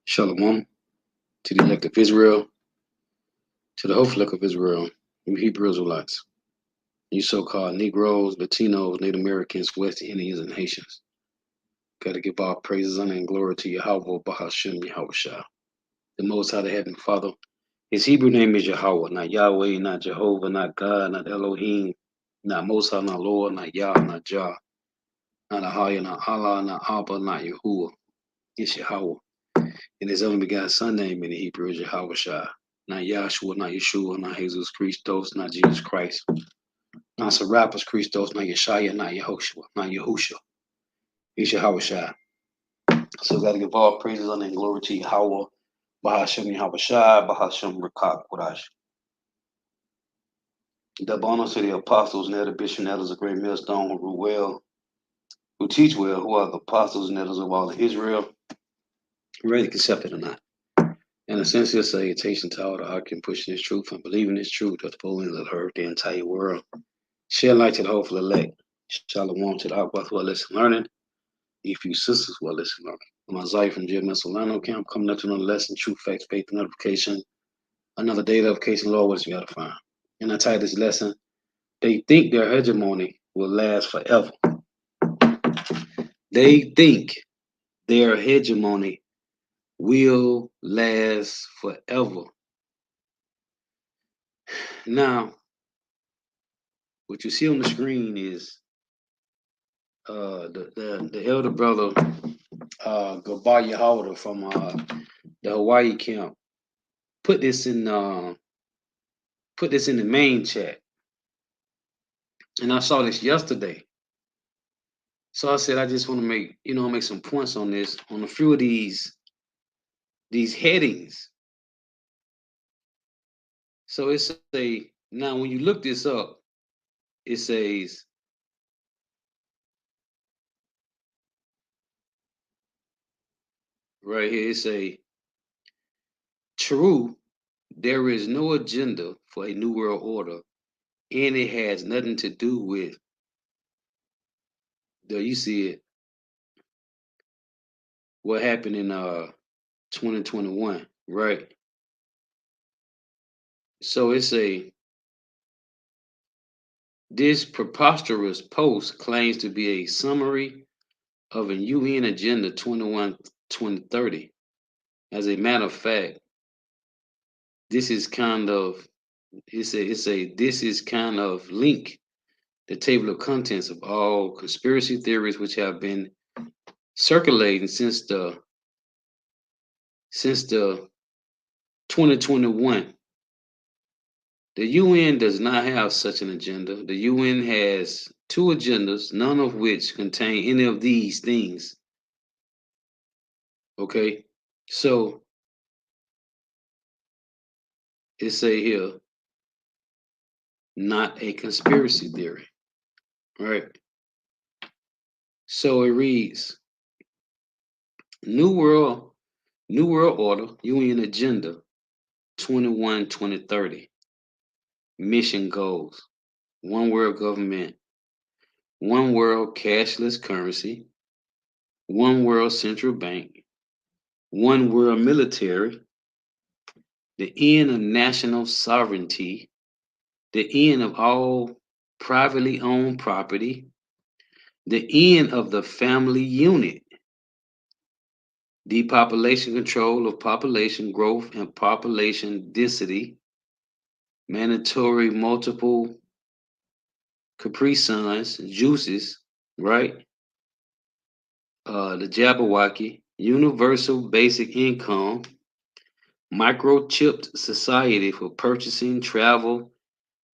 Shalom to the elect of Israel, to the whole flock of Israel, you Hebrew Israelites, you so-called Negroes, Latinos, Native Americans, West Indians, and Haitians. Got to give all praises, honor, and glory to Yahweh, Bahashem, Yahushua, the Most High, the Heavenly Father. His Hebrew name is Yahweh, not Yahweh, not Jehovah, not God, not Elohim, not Most High, not Lord, not Yah, not Jah, not Ahaya, not Allah, not Abba, not Yahuwah. It's Yahweh. And his only begotten son name in the Hebrew is Yahushua. Not Yahshua, not Yeshua, not Jesus Christos, not Jesus Christ. Not Serapis Christos, not Yeshaya, not Yehoshua, not Yahusha. It's Yahushua. So gotta give all praises, honor, and glory to Yahweh. Bahashem Yahushua, Bahashem Rakak Kodash. The bonus to the apostles, and the bishop, and elders of great millstone who rule well, who teach well, who are the apostles and elders of all of Israel, ready to accept it or not. And a sincere salutation to all the occupant pushing this truth and believing this truth of the full ends of the earth, the entire world. Share light to the hopeful elect. Shalom to the Akbar who are listening learning. A few sisters who are listening learning. I'm Isaiah from Jim Solano Camp, coming up to another lesson, truth, facts, faith, and notification. Another day notification, Lord, what is we got to find? And I title this lesson, they think their hegemony will last forever. They think their hegemony will last forever. Now, what you see on the screen is the elder brother Gabaya Howder from the Hawaii camp put this in the main chat, and I saw this yesterday. So I said I just want to make some points on this, on a few of these headings. So it's now when you look this up, it says right here, it say true, there is no agenda for a new world order, and it has nothing to do with you see it, what happened in 2021, right? So it's this preposterous post claims to be a summary of a UN Agenda 2030. As a matter of fact, this is kind of this is kind of link the table of contents of all conspiracy theories which have been circulating since the 2021. The UN does not have such an agenda. The UN has two agendas, none of which contain any of these things. Okay, so it say here, not a conspiracy theory, right? So it reads, New World Order, UN Agenda 2030. Mission goals: one world government, one world cashless currency, one world central bank, one world military, the end of national sovereignty, the end of all privately owned property, the end of the family unit, depopulation control of population growth and population density, mandatory multiple Capri Suns, juices, right? The Jabberwocky, universal basic income, microchipped society for purchasing, travel,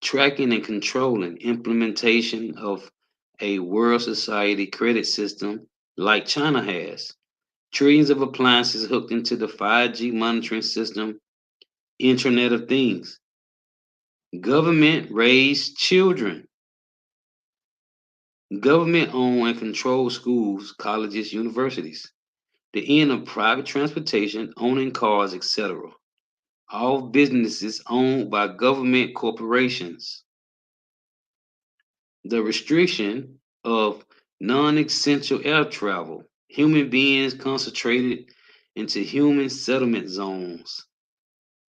tracking, and controlling, implementation of a world society credit system like China has, trillions of appliances hooked into the 5G monitoring system, Internet of Things, government raised children, government owned and controlled schools, colleges, universities, the end of private transportation, owning cars, etc. All businesses owned by government corporations. The restriction of non essential air travel, human beings concentrated into human settlement zones.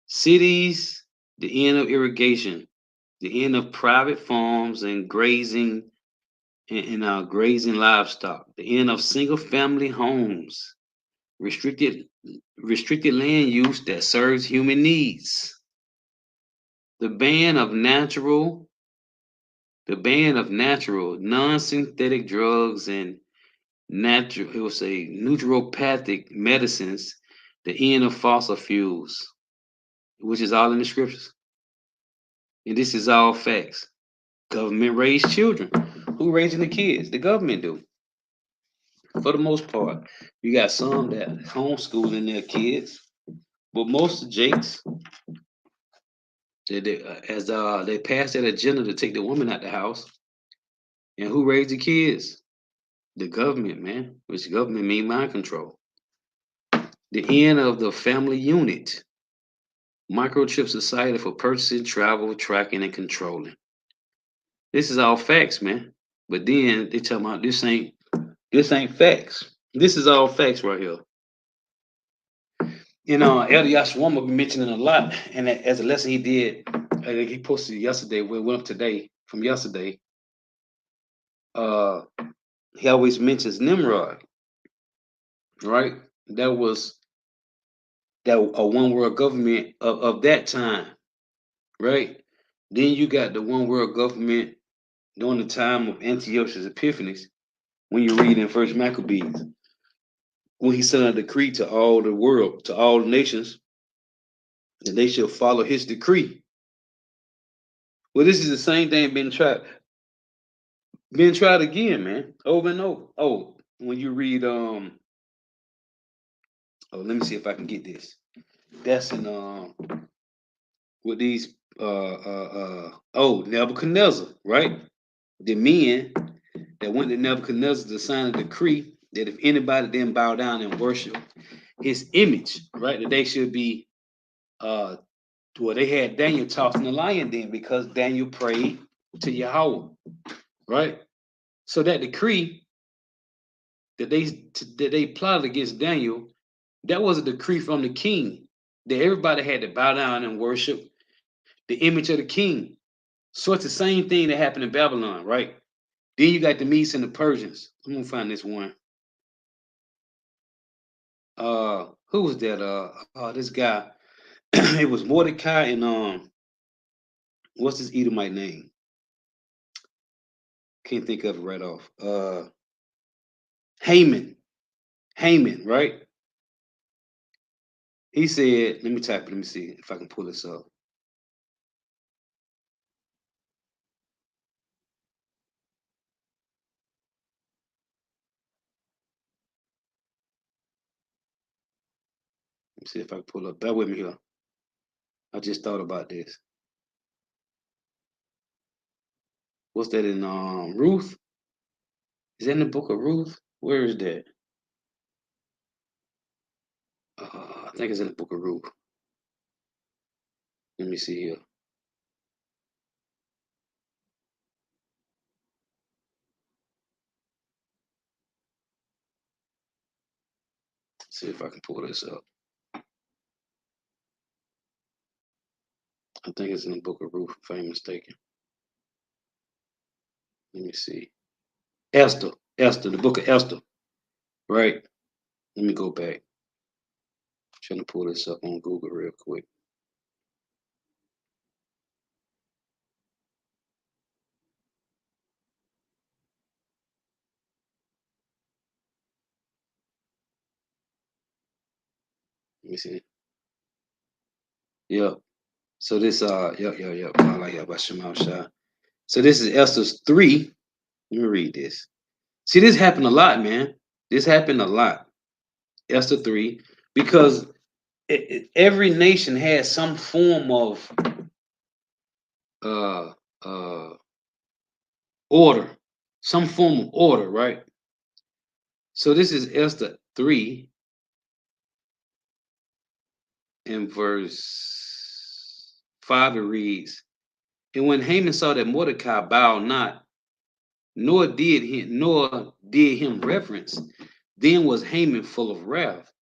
Cities, the end of irrigation, the end of private farms and grazing and grazing livestock, the end of single family homes, restricted restricted land use that serves human needs, the ban of natural non-synthetic drugs and natural, it will say naturopathic medicines, the end of fossil fuels, which is all in the scriptures. And this is all facts. Government raised children. Who raising the kids? The government do. For the most part. You got some that homeschooling their kids, but most of Jakes, they pass that agenda to take the woman out the house. And who raised the kids? The government, man. Which government mean mind control. The end of the family unit. Microchip society for purchasing, travel, tracking, and controlling. This is all facts, man. But then they tell about this ain't facts. This is all facts right here. Elder Yashwama be mentioning a lot, and as a lesson he did, he posted yesterday. We went up today from yesterday. Uh, he always mentions Nimrod, right? That was that a one world government of that time, right? Then you got the one world government during the time of Antiochus Epiphanes. When you read in First Maccabees, when he sent a decree to all the world, to all the nations, that they shall follow his decree. Well, this is the same thing being tried again, man, over and over. Oh, when you read let me see if I can get this. That's in with these Nebuchadnezzar, right? The men that went to Nebuchadnezzar to sign a decree that if anybody didn't bow down and worship his image, right, that they should be well, they had Daniel tossed in the lion den because Daniel prayed to Yahweh, right? So that decree that they plotted against Daniel, that was a decree from the king that everybody had to bow down and worship the image of the king. So it's the same thing that happened in Babylon, right? Then you got the Medes and the Persians. I'm gonna find this one. Who was that? This guy. It was Mordecai and what's his Edomite name? Can't think of it right off. Haman. Haman, right? He said, let me type it, let me see if I can pull this up. Let me see if I can pull up. Bear with me here. I just thought about this. What's that in Ruth? Is that in the book of Ruth? Where is that? I think it's in the book of Ruth. Let me see here. See if I can pull this up. I think it's in the book of Ruth, if I ain't mistaken. Let me see. Esther, the book of Esther, right? Let me go back. I'm trying to pull this up on Google real quick. Let me see. Yep. So this yep. So this is Esther's 3. Let me read this. See, this happened a lot, man. This happened a lot. Esther 3, because every nation has some form of uh order, some form of order, right? So this is Esther 3 in verse 5. It reads, and when Haman saw that Mordecai bowed not, nor did him reverence, then was Haman full of wrath,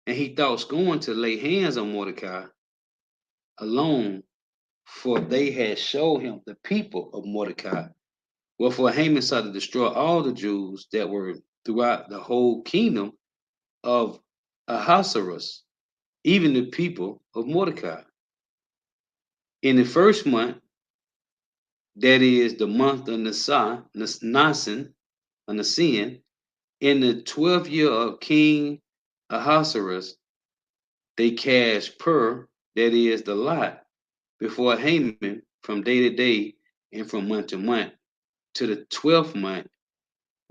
And he thought scorn to lay hands on Mordecai alone, for they had showed him the people of Mordecai. Wherefore Haman sought to destroy all the Jews that were throughout the whole kingdom of Ahasuerus, even the people of Mordecai. In the first month, that is the month of Nisan, in the 12th year of King Ahasuerus, they cast pur, that is the lot, before Haman from day to day and from month to month, to the 12th month,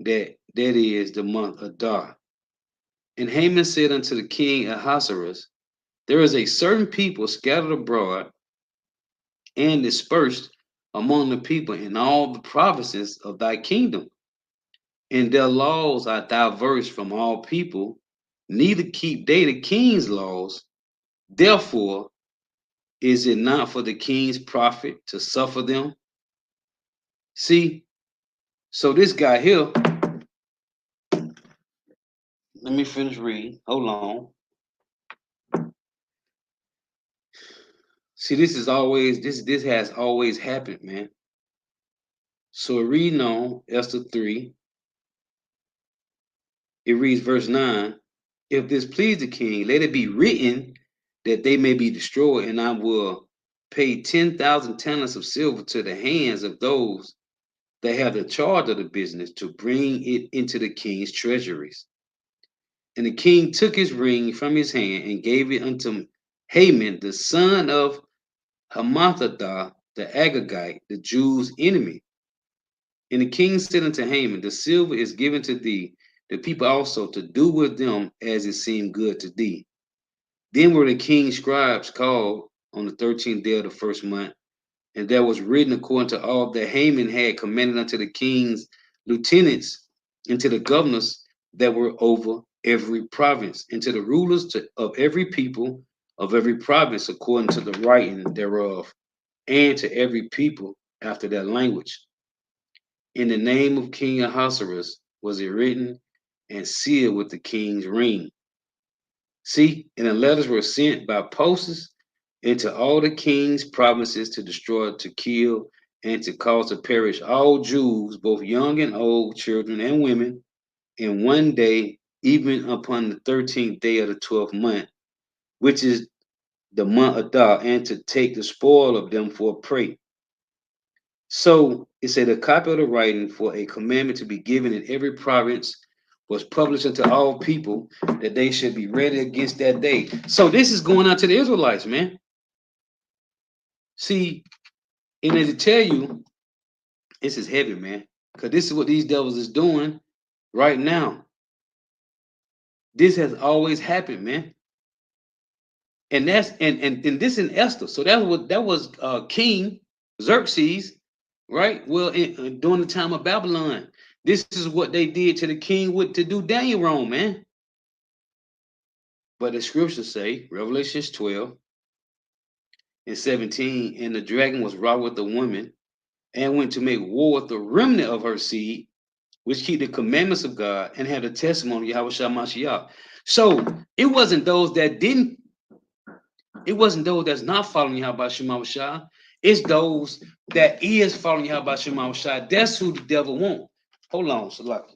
that is the month of Dar. And Haman said unto the king Ahasuerus, there is a certain people scattered abroad and dispersed among the people in all the provinces of thy kingdom, and their laws are diverse from all people, neither keep they the king's laws. Therefore, is it not for the king's profit to suffer them? See, so this guy here, let me finish reading. Hold on. See, this has always happened, man. So reading on Esther 3, it reads verse 9. If this please the king, let it be written that they may be destroyed, and I will pay 10,000 talents of silver to the hands of those that have the charge of the business to bring it into the king's treasuries. And the king took his ring from his hand and gave it unto Haman, the son of Hamathadah, the Agagite, the Jews' enemy. And the king said unto Haman, the silver is given to thee, the people also to do with them as it seemed good to thee. Then were the king's scribes called on the 13th day of the first month, and there was written according to all that Haman had commanded unto the king's lieutenants and to the governors that were over every province, and to the rulers of every people of every province according to the writing thereof, and to every people after their language. In the name of King Ahasuerus was it written and sealed with the king's ring. See, and the letters were sent by posts into all the king's provinces to destroy, to kill, and to cause to perish all Jews, both young and old, children and women, in one day, even upon the 13th day of the 12th month, which is the month of Adar, and to take the spoil of them for a prey. So it said a copy of the writing for a commandment to be given in every province was published unto all people that they should be ready against that day. So this is going out to the Israelites, man. See, and as to tell you, this is heavy, man, because this is what these devils is doing right now. This has always happened, man, and that's and this in Esther. So that was King Xerxes, right? Well, during the time of Babylon, this is what they did to the king with to do Daniel wrong, man. But the scriptures say, Revelations 12 and 17, and the dragon was wrought with the woman and went to make war with the remnant of her seed, which keep the commandments of God and have the testimony of Yahweh Mashiach. So it wasn't those that's not following Yahweh Shemashah. It's those that is following Yahweh Shemashah. That's who the devil wants. Hold on, Salaki.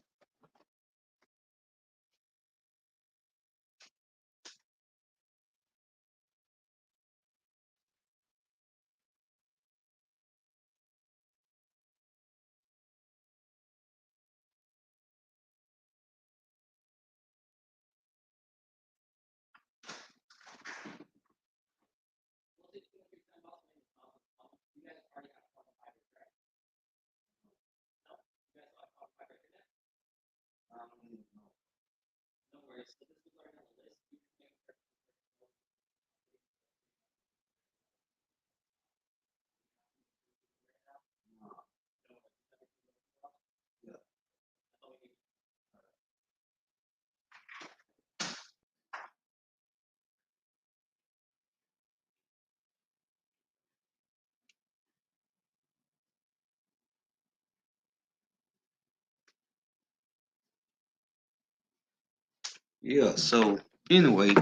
Yeah, so Anyway,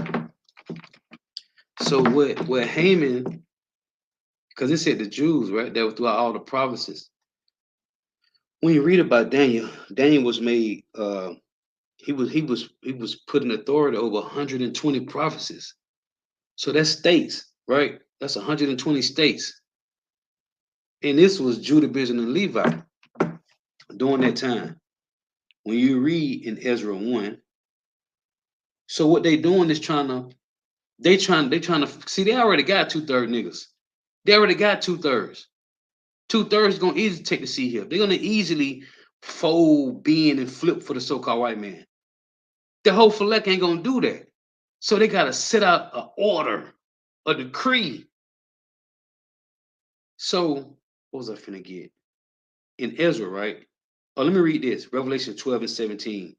so what Haman, because it said the Jews, right? That were throughout all the provinces. When you read about Daniel, Daniel was made he was put in authority over 120 provinces. So that's states, right? That's 120 states. And this was Judah, Benjamin, and Levi during that time. When you read in Ezra 1, so what they doing is they trying to see, they already got 2/3 niggas. They already got 2/3. 2/3 gonna easily take the seat here. They're gonna easily fold, bend, and flip for the so-called white man. The whole select ain't gonna do that. So they gotta set out an order, a decree. So what was I finna get? In Ezra, right? Oh, let me read this. Revelation 12 and 17.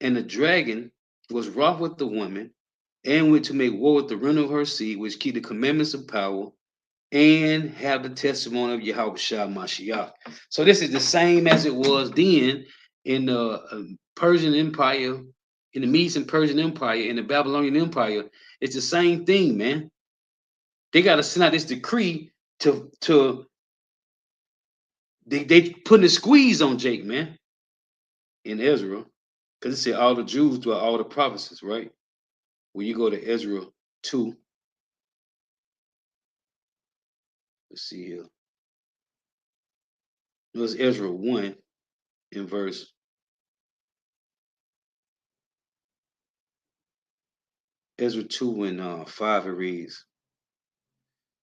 And the dragon was wroth with the woman, and went to make war with the remnant of her seed, which keep the commandments of power, and have the testimony of Yahweh Shah Mashiach. So this is the same as it was then in the Persian Empire, in the Medes and Persian Empire, in the Babylonian Empire. It's the same thing, man. They got to send out this decree to they putting a squeeze on Jake, man, in Ezra, because it said all the Jews throughout all the provinces, right? When you go to Ezra 2, let's see here. It was Ezra 1 in verse Ezra 2 and 5, it reads,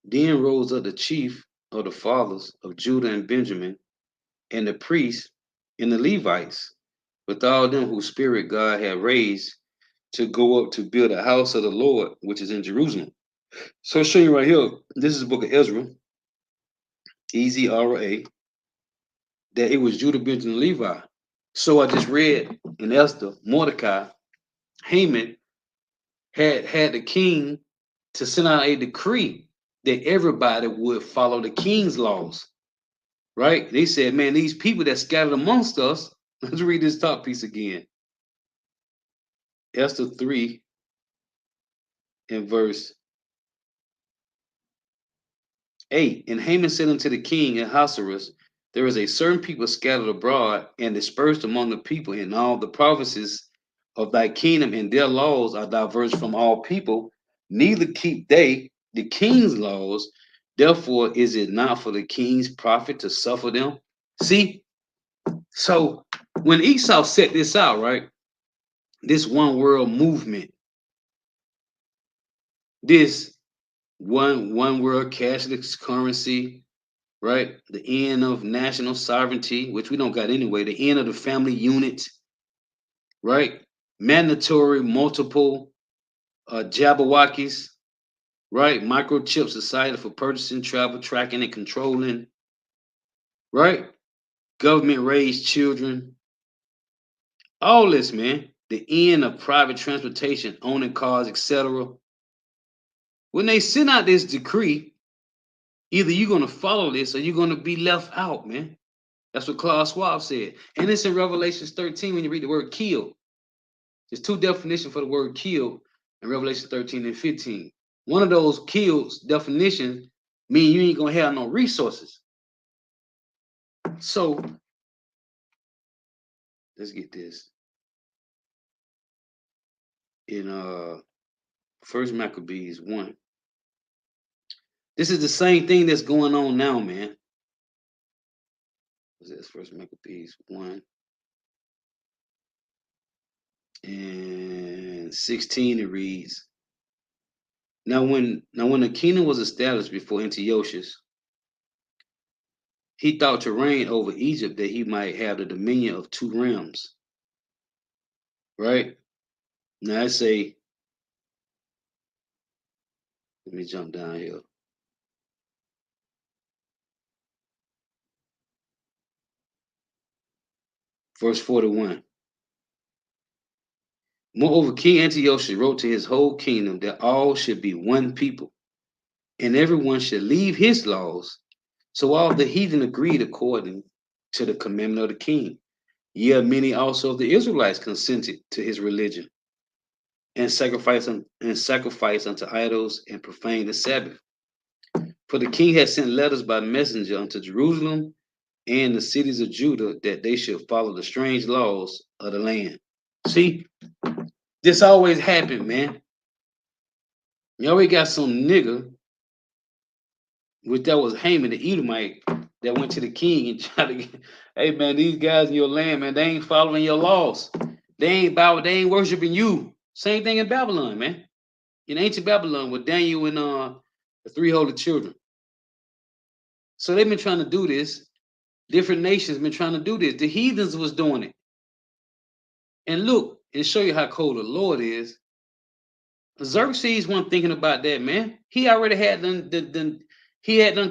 Then rose up the chief of the fathers of Judah and Benjamin, and the priests and the Levites, with all them whose spirit God had raised to go up to build a house of the Lord, which is in Jerusalem. So I'll show you right here. This is the book of Ezra, Ezra, that it was Judah, Benjamin, and Levi. So I just read in Esther, Mordecai, Haman had the king to send out a decree that everybody would follow the king's laws, right? They said, man, these people that scattered amongst us, let's read this top piece again. Esther 3 in verse 8. And Haman said unto the king Ahasuerus, there is a certain people scattered abroad and dispersed among the people in all the provinces of thy kingdom, and their laws are diverse from all people, neither keep they the king's laws. Therefore, is it not for the king's profit to suffer them? See, so when Esau set this out, right, this one world movement, this one world cashless currency, right? The end of national sovereignty, which we don't got anyway, the end of the family unit, right? Mandatory multiple Jabberwockies, right? Microchip society for purchasing, travel, tracking, and controlling, right? Government raised children, all this, man. The end of private transportation, owning cars, etc. When they send out this decree, either you're going to follow this or you're going to be left out, man. That's what Klaus Schwab said. And it's in Revelations 13 when you read the word kill. There's two definitions for the word kill in Revelation 13 and 15. One of those kills definitions mean you ain't going to have no resources. So let's get this. In First Maccabees 1. This is the same thing that's going on now, man. What's this? First Maccabees 1 and 16, it reads, Now when the kingdom was established before Antiochus, he thought to reign over Egypt that he might have the dominion of two realms. Right? Now I say, let me jump down here. Verse 41. Moreover, King Antiochus wrote to his whole kingdom that all should be one people, and everyone should leave his laws. So all the heathen agreed according to the commandment of the king. Yea, many also of the Israelites consented to his religion. and sacrifice unto idols and profane the Sabbath. For the king had sent letters by messenger unto Jerusalem and the cities of Judah that they should follow the strange laws of the land. See, this always happened, man. You always got some nigga, which that was Haman the Edomite, that went to the king and tried to get, hey man, these guys in your land, man, they ain't following your laws. They ain't worshiping you. Same thing in Babylon, man. In ancient Babylon with Daniel and the three holy children. So they've been trying to do this. Different nations been trying to do this. The heathens was doing it. And look, and show you how cold the Lord is. Xerxes wasn't thinking about that, man. He already had done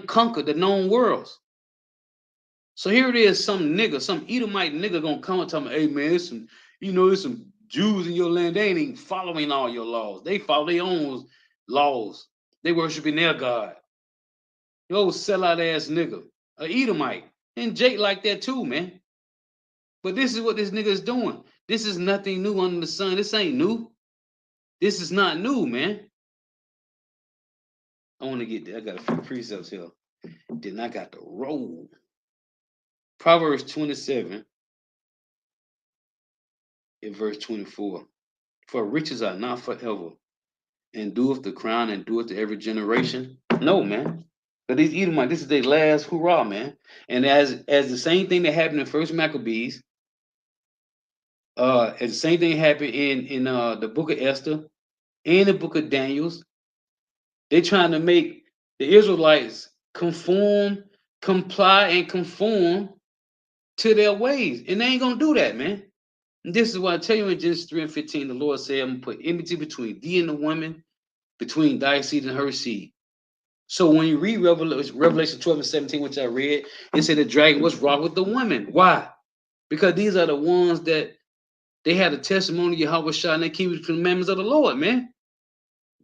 conquered the known worlds. So here it is, some nigga, some Edomite nigga gonna come and tell me, hey man, there's some Jews in your land. They ain't even following all your laws. They follow their own laws. They worshiping their God. Yo, sellout ass nigga, a Edomite. And Jake like that too, man. But this is what this nigga is doing. This is nothing new under the sun. This ain't new. This is not new, man. I want to get there. I got a few precepts here. Then I got the roll. Proverbs 27 in verse 24. For riches are not forever, and doeth the crown and doeth to every generation. No, man. But these Edomites, this is their last hurrah, man. And as the same thing that happened in First Maccabees, as the same thing happened in the book of Esther and the book of Daniels, they're trying to make the Israelites comply and conform to their ways. And they ain't gonna do that, man. And this is why I tell you in Genesis 3 and 15, the Lord said, I'm gonna put enmity between thee and the woman, between thy seed and her seed. So when you read Revelation 12 and 17, which I read, it said the dragon was wrought with the women. Why? Because these are the ones that they had a testimony of Yahweh Shah and they keep the commandments of the Lord, man.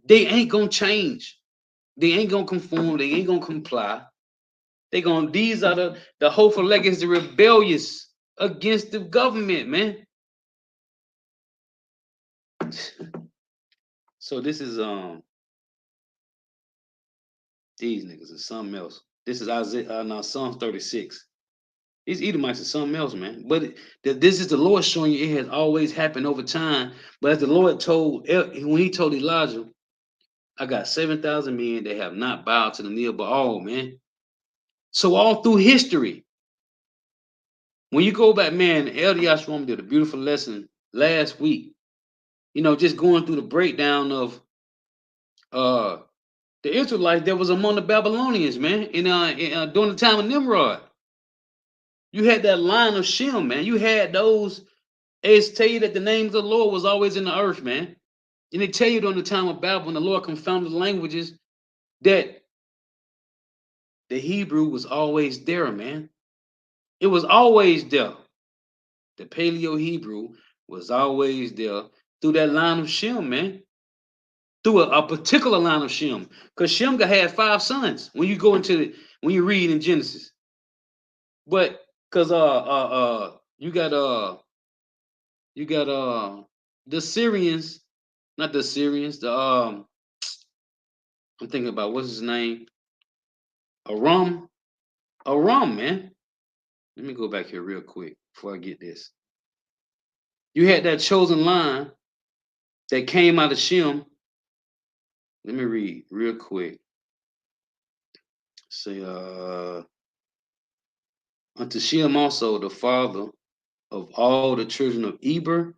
They ain't gonna change. They ain't gonna conform. They ain't gonna comply. These are the hopeful legacy, the rebellious against the government, man. So this is these niggas is something else. This is Isaiah now Psalm 36. These Edomites are something else, man. But this is the Lord showing you it has always happened over time. But as the Lord told when he told Elijah, I got 7,000 men that have not bowed to the knee of Baal, man. So all through history, when you go back, man, Elder Yashrom did a beautiful lesson last week. Just going through the breakdown of the Israelites that was among the Babylonians, man, during the time of Nimrod. You had that line of Shem, man. You had those. It's tell you that the names of the Lord was always in the earth, man. And they tell you during the time of Babel, when the Lord confounded the languages, that the Hebrew was always there, man. It was always there. The Paleo Hebrew was always there through that line of Shem, man. Through a particular line of Shem. Because Shem had 5 sons when you when you read in Genesis. But because you got the Syrians, not the Syrians, I'm thinking about what's his name? Aram, man. Let me go back here real quick before I get this. You had that chosen line that came out of Shem. Let me read real quick. Say, unto Shem also, the father of all the children of Eber,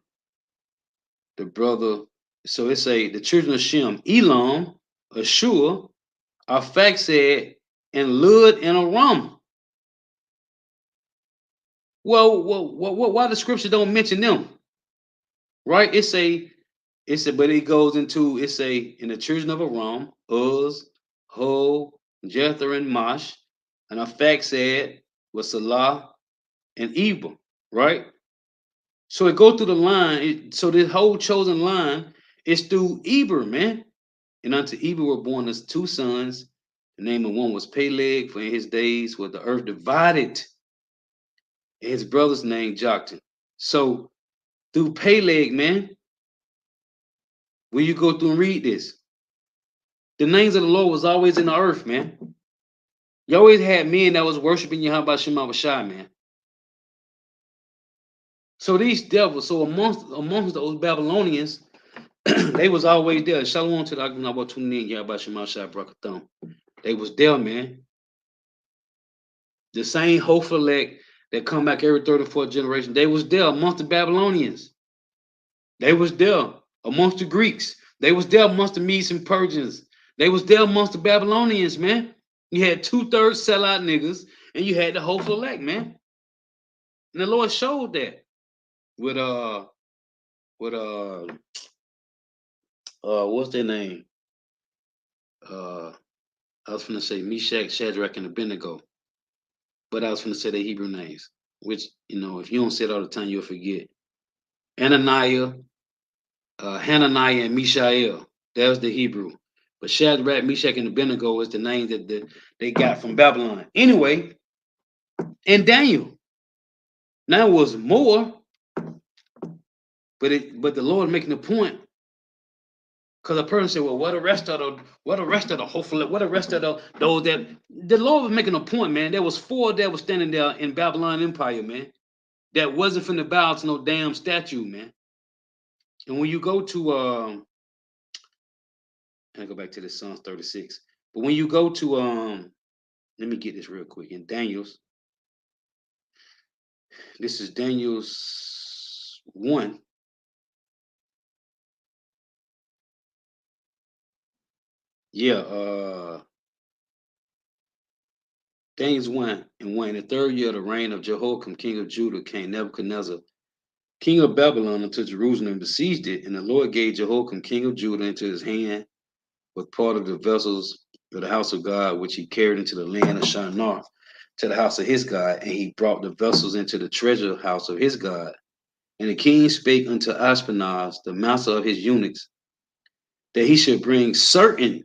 the brother. So it say the children of Shem, Elam, Ashur, Arphaxad, and Lud and Aram. Well, why the scripture don't mention them? Right? But it goes into in the children of Aram, Uz, Ho, Jether, and Mash, and Arphaxad was Salah and Eber, right? So it go through the line. So this whole chosen line is through Eber, man. And unto Eber were born as 2 sons. The name of one was Peleg, for in his days was the earth divided. And his brother's name Joktan. So through Peleg, man, When you go through and read this, the names of the Lord was always in the earth, man. You always had men that was worshiping Yahweh Shema Shai, man. So these devils, so amongst those Babylonians, they was always there. Shalom to the Agnabah tuning in, Yahweh Shema Shai Brakatham. They was there, man. The same Hophelek that come back every third or fourth generation, they was there amongst the Babylonians. They was there amongst the Greeks. They was there amongst the Medes and Persians. They was there amongst the Babylonians, man. You had 2/3 sellout niggas, and you had the Hophelek, man. And the Lord showed that with with what's their name? I was gonna say Meshach, Shadrach, and Abednego, but I was gonna say their Hebrew names, which if you don't say it all the time, you'll forget. Ananiah, Hananiah, and Mishael. That was the Hebrew. But Shadrach, Meshach, and Abednego is the name that they got from Babylon. Anyway, and Daniel. Now it was more, but the Lord making the point. Because a person said, well, what the rest of the hopefully, what the rest of those that the Lord was making a point, man. There was 4 that was standing there in Babylon Empire, man. That wasn't from the bow to no damn statue, man. And when you go to I go back to this Psalms 36. But when you go to let me get this real quick. In Daniel's, this is Daniel's 1. Yeah, Daniel's 1. In the 3rd year of the reign of Jehoiakim, king of Judah, came Nebuchadnezzar, king of Babylon, unto Jerusalem and besieged it. And the Lord gave Jehoiakim, king of Judah, into his hand with part of the vessels of the house of God, which he carried into the land of Shinar, to the house of his God. And he brought the vessels into the treasure house of his God. And the king spake unto Ashpenaz, the master of his eunuchs, that he should bring certain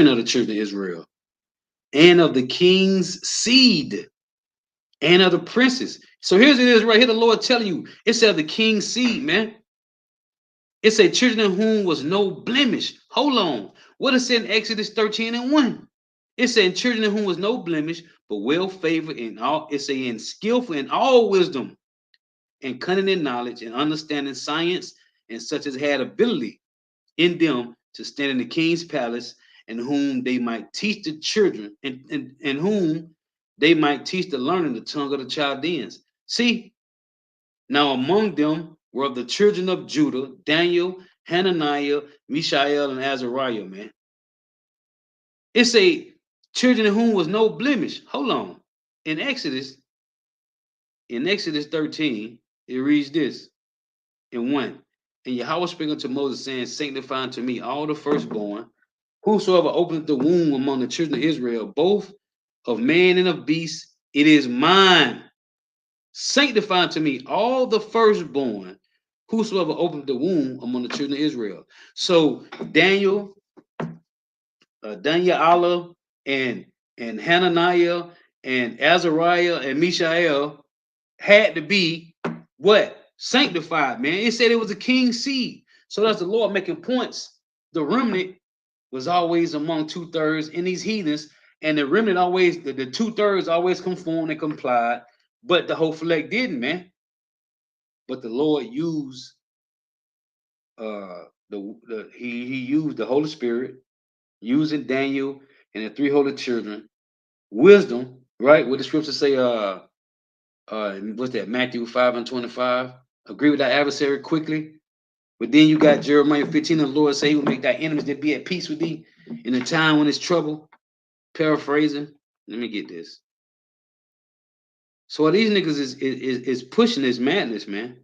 of the children of Israel, and of the king's seed, and of the princes. So here's it is right here. The Lord telling you, it said the king's seed, man. It said children in whom was no blemish. Hold on. What it said in Exodus 13:1? It said children in whom was no blemish, but well favored in all. It said in skillful in all wisdom, and cunning in knowledge, and understanding science, and such as had ability in them to stand in the king's palace, and whom they might teach the children, and whom they might teach the learning the tongue of the Chaldeans. See, now among them were of the children of Judah, Daniel, Hananiah, Mishael, and Azariah, man. It's a children in whom was no blemish. Hold on. In Exodus, in Exodus 13, it reads this in 1. And Yahweh spake unto Moses, saying, sanctify unto me all the firstborn, whosoever openeth the womb among the children of Israel, both of man and of beast, it is mine. Sanctify unto me all the firstborn, whosoever opened the womb among the children of Israel. So Daniel, Daniel, and Hananiah, and Azariah, and Mishael had to be what? Sanctified, man. It said it was a king's seed. So that's the Lord making points. The remnant was always among 2/3 in these heathens, and the remnant always, the 2/3 always conformed and complied, but the whole fleck didn't, man. But the Lord used he used the Holy Spirit, using Daniel and the 3 holy children, wisdom, right? What the scriptures say, what's that, Matthew 5:25? Agree with that adversary quickly. But then you got Jeremiah 15, the Lord say he will make thy enemies that be at peace with thee in a time when it's trouble. Paraphrasing. Let me get this. So what these niggas is pushing this madness, man.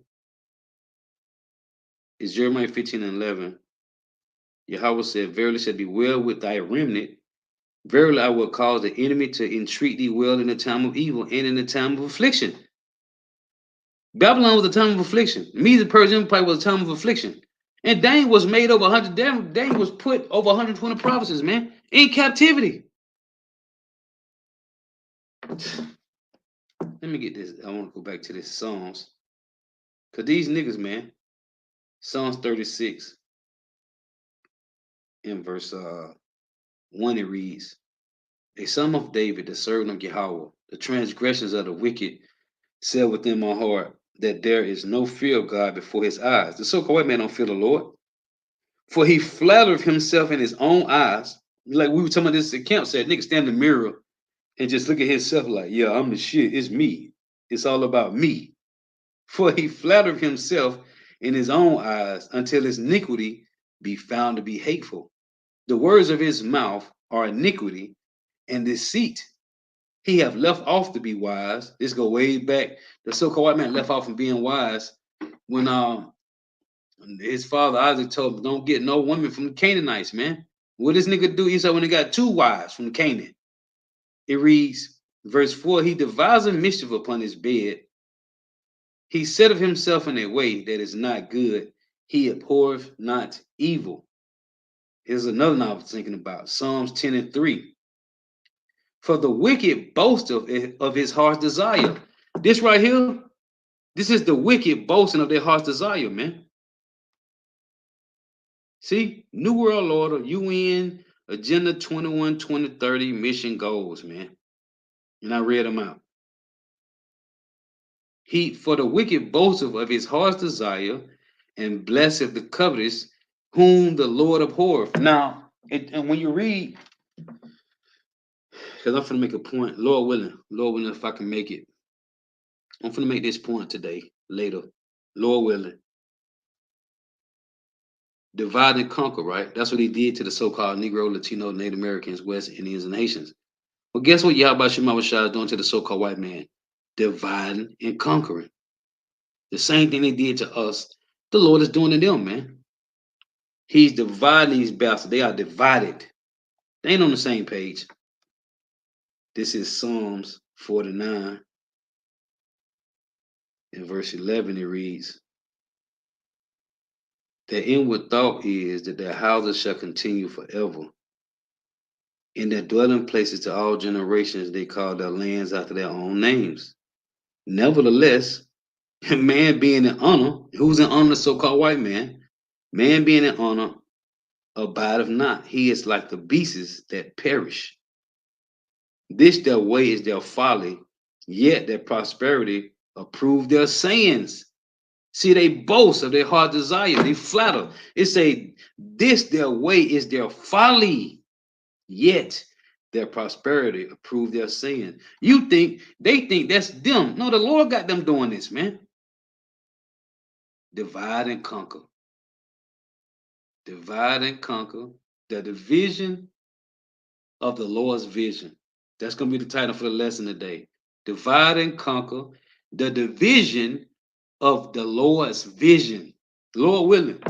It's Jeremiah 15:11. Yahweh said, verily shall be well with thy remnant. Verily I will cause the enemy to entreat thee well in the time of evil and in the time of affliction. Babylon was a time of affliction. Medes and Persian Empire was a time of affliction. And Daniel was made over 100. Daniel was put over 120 provinces, man, in captivity. Let me get this. I want to go back to this Psalms. Because these niggas, man, Psalms 36. in verse 1 it reads, a son of David, the servant of Yahweh, the transgressions of the wicked said within my heart that there is no fear of God before his eyes. The so-called white man don't fear the Lord. For he flattered himself in his own eyes. Like we were talking about this at camp, said nigga stand in the mirror and just look at himself like, yeah, I'm the shit. It's me. It's all about me. For he flattered himself in his own eyes until his iniquity be found to be hateful. The words of his mouth are iniquity and deceit. He have left off to be wise. This go way back. The so-called white man left off from being wise when his father Isaac told him, don't get no woman from the Canaanites, man. What this nigga do? He said when he got two wives from Canaan. It reads, verse 4, he devised a mischief upon his bed. He setteth himself in a way that is not good. He abhorreth not evil. Here's another one I was thinking about. Psalms 10 and 3. For the wicked boast of his heart's desire. This right here, this is the wicked boasting of their heart's desire, man. See, New World Order, UN, Agenda 21, 2030, mission goals, man. And I read them out. He, for the wicked boasteth of his heart's desire, and blesseth the covetous, whom the Lord abhorreth. Now, and when you read, because I'm going to make a point, Lord willing, if I can make it. I'm going to make this point today, later, Lord willing. Divide and conquer, right? That's what he did to the so-called Negro, Latino, Native Americans, West Indians, and Haitians. Well, guess what Yahweh Shema is doing to the so-called white man? Dividing and conquering. The same thing they did to us, the Lord is doing to them, man. He's dividing these bastards. They are divided. They ain't on the same page. This is Psalms 49. In verse 11, it reads, their inward thought is that their houses shall continue forever. In their dwelling places to all generations, they call their lands after their own names. Nevertheless, man being in honor, who's in honor, the so-called white man, man being in honor, abideth not. He is like the beasts that perish. This their way is their folly, yet their prosperity approve their sayings. See, they boast of their heart desire. They flatter. It say, this their way is their folly, yet their prosperity approve their saying. They think that's them. No, the Lord got them doing this, man. Divide and conquer. Divide and conquer. The division of the Lord's vision. That's going to be the title for the lesson today. Divide and conquer. The division of the Lord's vision. Lord willing.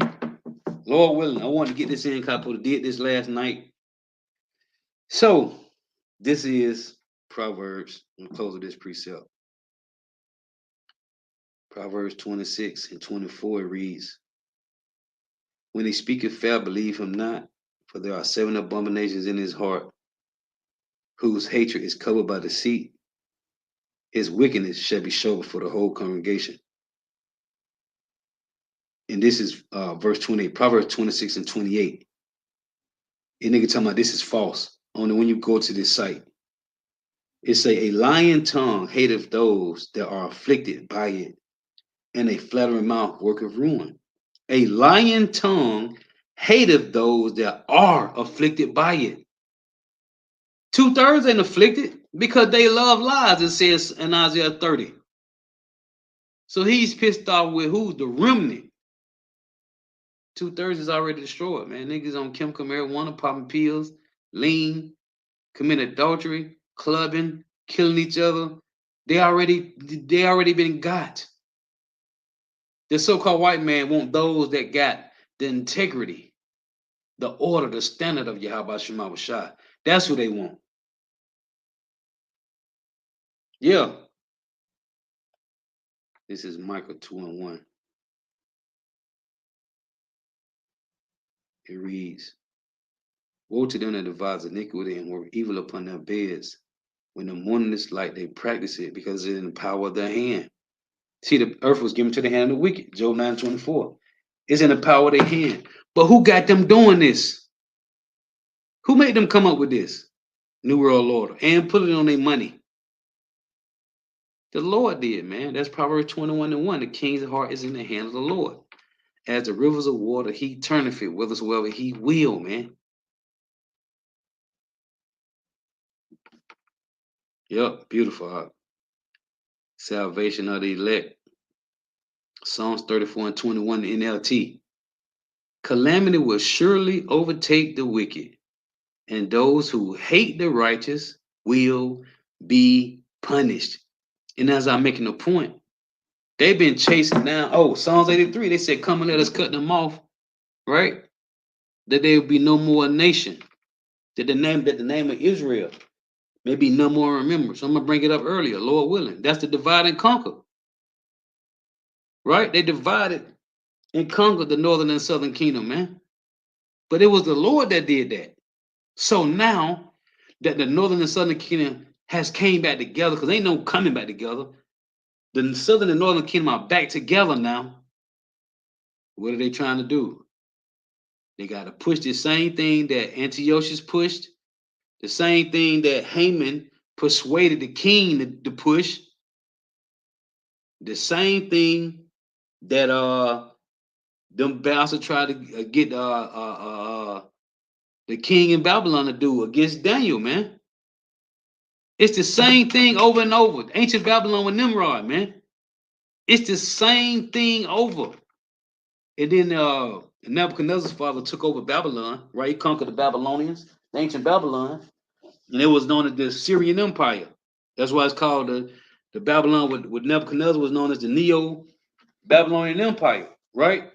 Lord willing. I wanted to get this in because I did this last night. So, this is Proverbs. I'm going to close with this precept. Proverbs 26 and 24 reads, when he speaketh fair, believe him not, for there are 7 abominations in his heart, whose hatred is covered by deceit. His wickedness shall be showed before the whole congregation. And this is verse 28, Proverbs 26 and 28. And nigga talking about this is false. Only when you go to this site. It say, a lying tongue hateth those that are afflicted by it, and a flattering mouth worketh ruin. A lying tongue hateth those that are afflicted by it. 2/3 ain't afflicted because they love lies, it says in Isaiah 30. So he's pissed off with who? The remnant. 2/3 is already destroyed, man. Niggas on chemical marijuana, popping pills, lean, committing adultery, clubbing, killing each other. They already been got. The so-called white man want those that got the integrity, the order, the standard of Yahweh Shema Shah. That's who they want. Yeah. This is Micah 2 and 1. It reads, woe to them that devise iniquity and work evil upon their beds. When the morning is light, they practice it because it's in the power of their hand. See, the earth was given to the hand of the wicked. Job 9:24. It's in the power of their hand. But who got them doing this? Who made them come up with this New World Order and put it on their money? The Lord did, man. That's Proverbs 21:1. The king's heart is in the hand of the Lord. As the rivers of water, he turneth it whithersoever he will, man. Yep, beautiful. Salvation of the elect. Psalms 34:21 NLT. Calamity will surely overtake the wicked, and those who hate the righteous will be punished. And as I'm making a point, they've been chasing down. Oh, Psalms 83, they said, come and let us cut them off, right? That there will be no more nation. That the name of Israel may be no more remembered. So I'm gonna bring it up earlier, Lord willing. That's the divide and conquer. Right? They divided and conquered the northern and southern kingdom, man. But it was the Lord that did that. So now that the northern and southern kingdom has came back together, because ain't no coming back together. The southern and northern kingdom are back together now. What are they trying to do? They got to push the same thing that Antiochus pushed, the same thing that Haman persuaded the king to push, the same thing that them bastards tried to get the king in Babylon to do against Daniel, man. It's the same thing over and over. Ancient Babylon with Nimrod, man. It's the same thing over. And then Nebuchadnezzar's father took over Babylon, right? He conquered the Babylonians, the ancient Babylon, and it was known as the Syrian Empire. That's why it's called the Babylon with Nebuchadnezzar was known as the Neo-Babylonian Empire, right?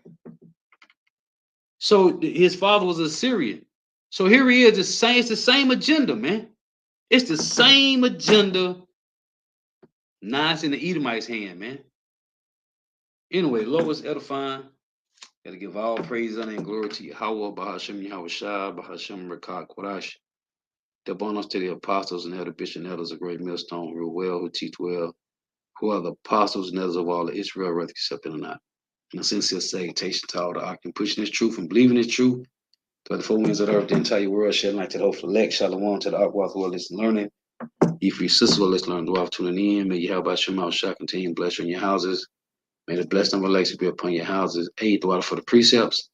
So his father was a Syrian. So here he is, it's the same agenda, man. It's the same agenda. Now it's in the Edomite's hand, man. Anyway, Lord was edifying. Gotta give all praise, honor, and glory to Yahweh, Bahashem Yahweh Shah, Bahashem Rekah Kodash. The bonus to the apostles and elder bishop and elders, a great millstone, rule well, who teach well, who are the apostles and elders of all of Israel, whether accepted or not. And a sincere salutation to all the Ark pushing this truth and believing this truth. To the four winds of the earth, the entire world, shedding light to the hopeful elect. Shalom to the Ark who are listening, learning. If your sisters will listen, learn, dwarf tuning in. May you have Hashem out Shah continue bless you in your houses. May the blessing of Alexa be upon your houses. Aid the water for the precepts.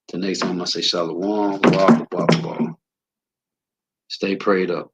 Till next time, I say Shalom. Stay prayed up.